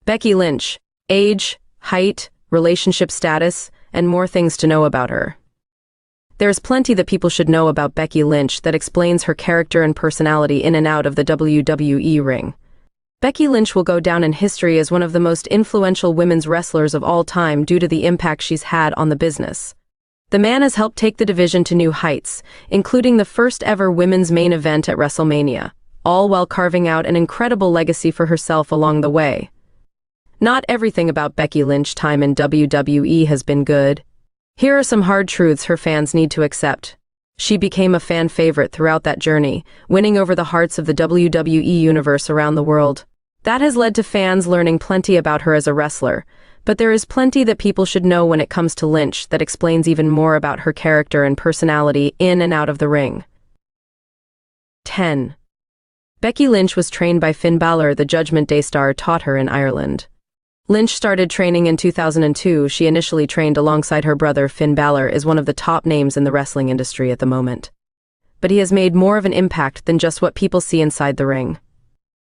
Becky Lynch. Age, height, relationship status, and more things to know about her. There's plenty that people should know about Becky Lynch that explains her character and personality in and out of the WWE ring. Becky Lynch will go down in history as one of the most influential women's wrestlers of all time due to the impact she's had on the business. The man has helped take the division to new heights, including the first ever women's main event at WrestleMania, all while carving out an incredible legacy for herself along the way. Not everything about Becky Lynch's time in WWE has been good. Here are some hard truths her fans need to accept. She became a fan favorite throughout that journey, winning over the hearts of the WWE universe around the world. That has led to fans learning plenty about her as a wrestler, but there is plenty that people should know when it comes to Lynch that explains even more about her character and personality in and out of the ring. 10. Becky Lynch was trained by Finn Balor. The Judgment Day star taught her in Ireland. Lynch started training in 2002. She initially trained alongside her brother. Finn Balor is one of the top names in the wrestling industry at the moment. But he has made more of an impact than just what people see inside the ring.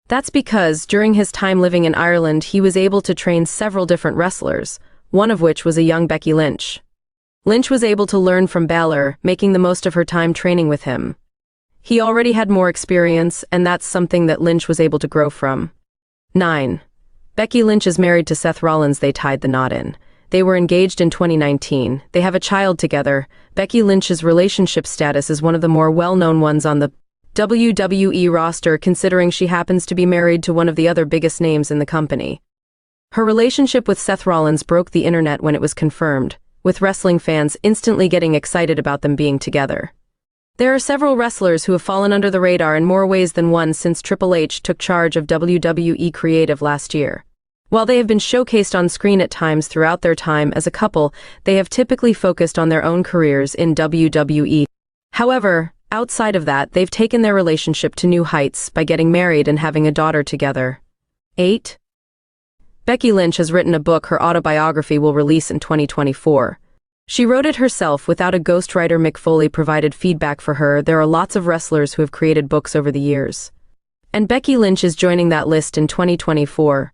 That's because, during his time living in Ireland, he was able to train several different wrestlers, one of which was a young Becky Lynch. Lynch was able to learn from Balor, making the most of her time training with him. He already had more experience, and that's something that Lynch was able to grow from. 9. Becky Lynch is married to Seth Rollins. They tied the knot in. They were engaged in 2019. They have a child together. Becky Lynch's relationship status is one of the more well-known ones on the WWE roster, considering she happens to be married to one of the other biggest names in the company. Her relationship with Seth Rollins broke the internet when it was confirmed, with wrestling fans instantly getting excited about them being together. There are several wrestlers who have fallen under the radar in more ways than one since Triple H took charge of WWE Creative last year. While they have been showcased on screen at times throughout their time as a couple, they have typically focused on their own careers in WWE. However, outside of that, they've taken their relationship to new heights by getting married and having a daughter together. 8. Becky Lynch has written a book. Her autobiography will release in 2024. She wrote it herself without a ghostwriter. Mick Foley provided feedback for her. There are lots of wrestlers who have created books over the years. And Becky Lynch is joining that list in 2024.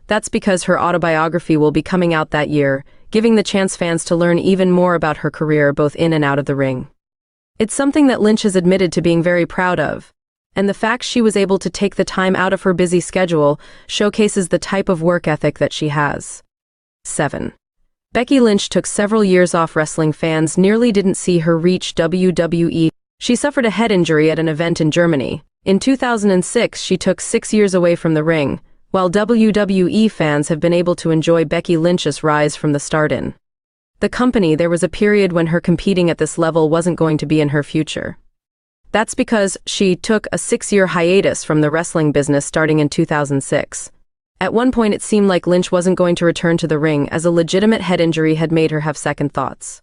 That's because her autobiography will be coming out that year, giving the chance fans to learn even more about her career both in and out of the ring. It's something that Lynch has admitted to being very proud of, and the fact she was able to take the time out of her busy schedule showcases the type of work ethic that she has. 7. Becky Lynch took several years off wrestling. Fans nearly didn't see her reach WWE. She suffered a head injury at an event in Germany. In 2006, she took 6 years away from the ring, while WWE fans have been able to enjoy Becky Lynch's rise from the start in the company. There was a period when her competing at this level wasn't going to be in her future. That's because she took a 6-year hiatus from the wrestling business starting in 2006. At one point it seemed like Lynch wasn't going to return to the ring, as a legitimate head injury had made her have second thoughts.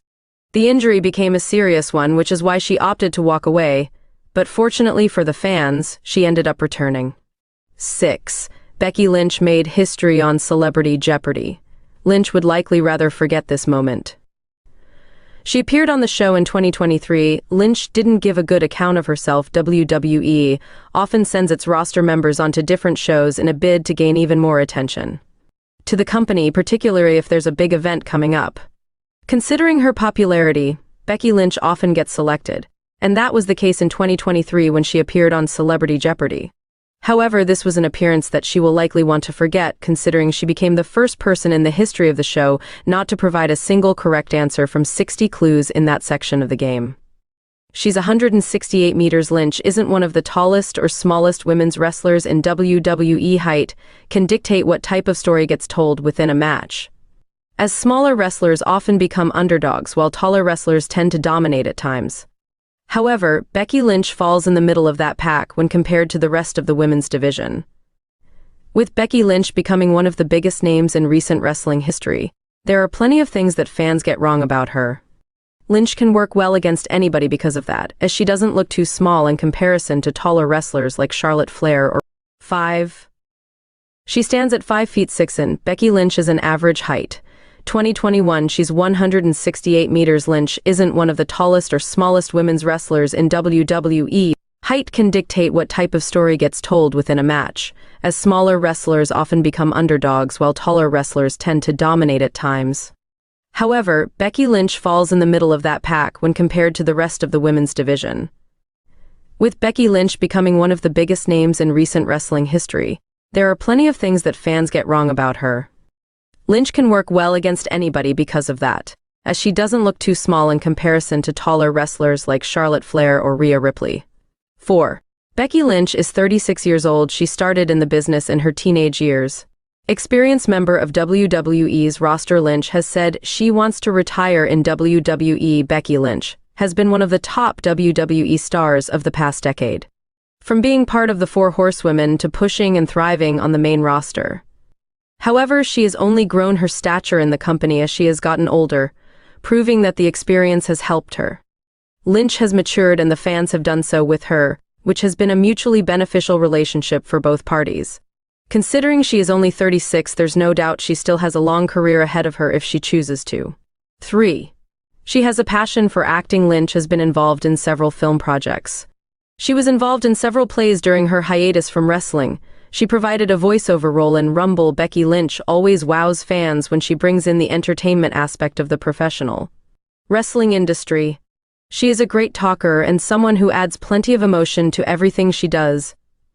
The injury became a serious one, which is why she opted to walk away, but fortunately for the fans, she ended up returning. 6. Becky Lynch made history on Celebrity Jeopardy! Lynch would likely rather forget this moment. She appeared on the show in 2023. Lynch didn't give a good account of herself. WWE often sends its roster members onto different shows in a bid to gain even more attention to the company, particularly if there's a big event coming up. Considering her popularity, Becky Lynch often gets selected, and that was the case in 2023 when she appeared on Celebrity Jeopardy! However, this was an appearance that she will likely want to forget, considering she became the first person in the history of the show not to provide a single correct answer from 60 clues in that section of the game. She's 168 meters. Lynch isn't one of the tallest or smallest women's wrestlers in WWE. Height can dictate what type of story gets told within a match, as smaller wrestlers often become underdogs while taller wrestlers tend to dominate at times. However, Becky Lynch falls in the middle of that pack when compared to the rest of the women's division. With Becky Lynch becoming one of the biggest names in recent wrestling history, there are plenty of things that fans get wrong about her. Lynch can work well against anybody because of that, as she doesn't look too small in comparison to taller wrestlers like Charlotte Flair or 5. She stands at 5 feet 6 in. Becky Lynch is an average height. 2021, she's 168 meters. Lynch isn't one of the tallest or smallest women's wrestlers in WWE. Height can dictate what type of story gets told within a match, as smaller wrestlers often become underdogs while taller wrestlers tend to dominate at times. However, Becky Lynch falls in the middle of that pack when compared to the rest of the women's division. With Becky Lynch becoming one of the biggest names in recent wrestling history, there are plenty of things that fans get wrong about her. Lynch can work well against anybody because of that, as she doesn't look too small in comparison to taller wrestlers like Charlotte Flair or Rhea Ripley. 4. Becky Lynch is 36 years old. She started in the business in her teenage years. Experienced member of WWE's roster, Lynch has said she wants to retire in WWE. Becky Lynch has been one of the top WWE stars of the past decade. From being part of the Four Horsewomen to pushing and thriving on the main roster. However, she has only grown her stature in the company as she has gotten older, proving that the experience has helped her. Lynch has matured and the fans have done so with her, which has been a mutually beneficial relationship for both parties. Considering she is only 36, there's no doubt she still has a long career ahead of her if she chooses to. 3. She has a passion for acting. Lynch has been involved in several film projects. She was involved in several plays during her hiatus from wrestling. She provided a voiceover role in Rumble. Becky Lynch always wows fans when she brings in the entertainment aspect of the professional wrestling industry. She is a great talker and someone who adds plenty of emotion to everything she does,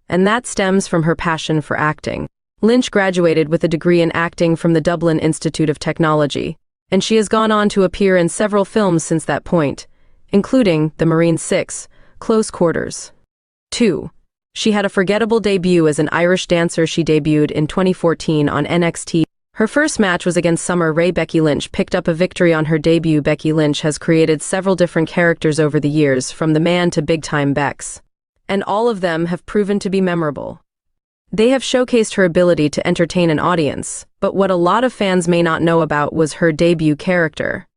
and that stems from her passion for acting. Lynch graduated with a degree in acting from the Dublin Institute of Technology, and she has gone on to appear in several films since that point, including The Marine 6, Close Quarters. 2. She had a forgettable debut as an Irish dancer. She debuted in 2014 on NXT. Her first match was against Summer Rae. Becky Lynch picked up a victory on her debut. Becky Lynch has created several different characters over the years, from the man to big-time Bex, and all of them have proven to be memorable. They have showcased her ability to entertain an audience, but what a lot of fans may not know about was her debut character.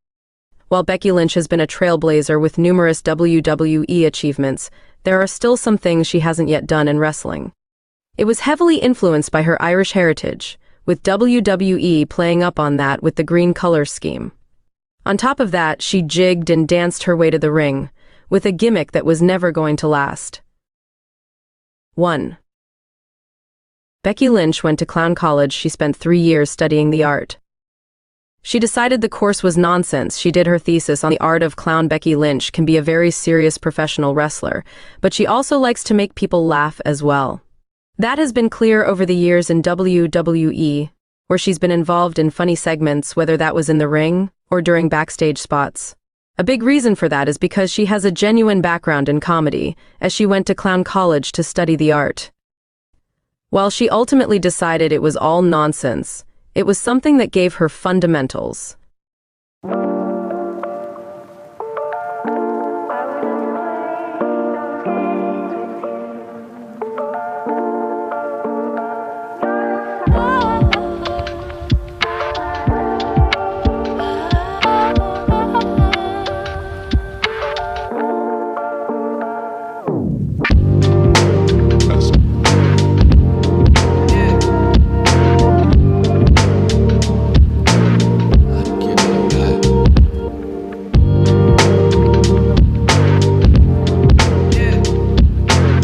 While Becky Lynch has been a trailblazer with numerous WWE achievements, there are still some things she hasn't yet done in wrestling. It was heavily influenced by her Irish heritage, with WWE playing up on that with the green color scheme. On top of that, she jigged and danced her way to the ring, with a gimmick that was never going to last. 1. Becky Lynch went to clown college. She spent 3 years studying the art. She decided the course was nonsense. She did her thesis on the art of clown. Becky Lynch can be a very serious professional wrestler, but she also likes to make people laugh as well. That has been clear over the years in WWE, where she's been involved in funny segments, whether that was in the ring or during backstage spots. A big reason for that is because she has a genuine background in comedy, as she went to clown college to study the art. While she ultimately decided it was all nonsense, it was something that gave her fundamentals.